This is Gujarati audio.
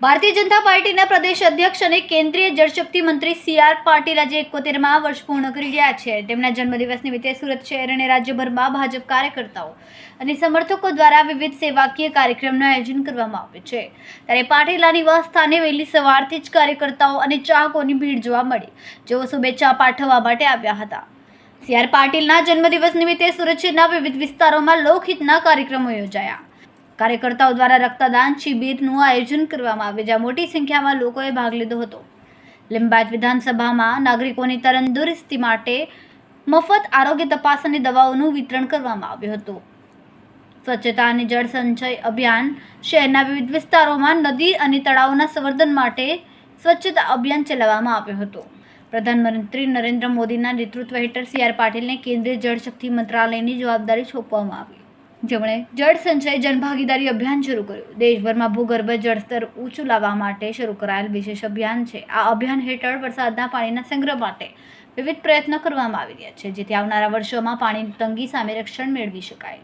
ભારતીય જનતા પાર્ટીના પ્રદેશ અધ્યક્ષ અને કેન્દ્રીય જળશક્તિ મંત્રી સી.આર. પાટીલ આજે 71મા વર્ષ પૂર્ણ કરી રહ્યા છે. તેમના જન્મદિવસ નિમિત્તે સુરત શહેર અને રાજ્યભરમાં ભાજપ કાર્યકર્તાઓ અને સમર્થકો દ્વારા વિવિધ સેવાકીય કાર્યક્રમનું આયોજન કરવામાં આવ્યું છે. ત્યારે પાટીલના નિવાસ સ્થાને વહેલી સવારથી જ કાર્યકર્તાઓ અને ચાહકોની ભીડ જોવા મળી, જેઓ શુભેચ્છા પાઠવવા માટે આવ્યા હતા. સી.આર. પાટીલના જન્મદિવસ નિમિત્તે સુરત શહેરના વિવિધ વિસ્તારોમાં લોકહિતના કાર્યક્રમો યોજાયા. કાર્યકર્તાઓ દ્વારા રક્તદાન શિબિરનું આયોજન કરવામાં આવ્યું, જ્યાં મોટી સંખ્યામાં લોકોએ ભાગ લીધો હતો. લિંબાયત વિધાનસભામાં નાગરિકોની તંદુરસ્તી માટે મફત આરોગ્ય તપાસ અને દવાઓનું વિતરણ કરવામાં આવ્યું હતું. સ્વચ્છતા અને જળ સંચય અભિયાન શહેરના વિવિધ વિસ્તારોમાં નદી અને તળાવોના સંવર્ધન માટે સ્વચ્છતા અભિયાન ચલાવવામાં આવ્યું હતું. પ્રધાનમંત્રી નરેન્દ્ર મોદીના નેતૃત્વ હેઠળ સી.આર. પાટીલને કેન્દ્રીય જળશક્તિ મંત્રાલયની જવાબદારી સોંપવામાં આવી, જેમણે જળ સંચય જનભાગીદારી અભિયાન શરૂ કર્યું. દેશભરમાં ભૂગર્ભ જળસ્તર ઊંચું લાવવા માટે શરૂ કરાયેલ વિશેષ અભિયાન છે. આ અભિયાન હેઠળ વરસાદના પાણીના સંગ્રહ માટે વિવિધ પ્રયત્નો કરવામાં આવી રહ્યા છે, જેથી આવનારા વર્ષોમાં પાણીની તંગી સામે રક્ષણ મેળવી શકાય.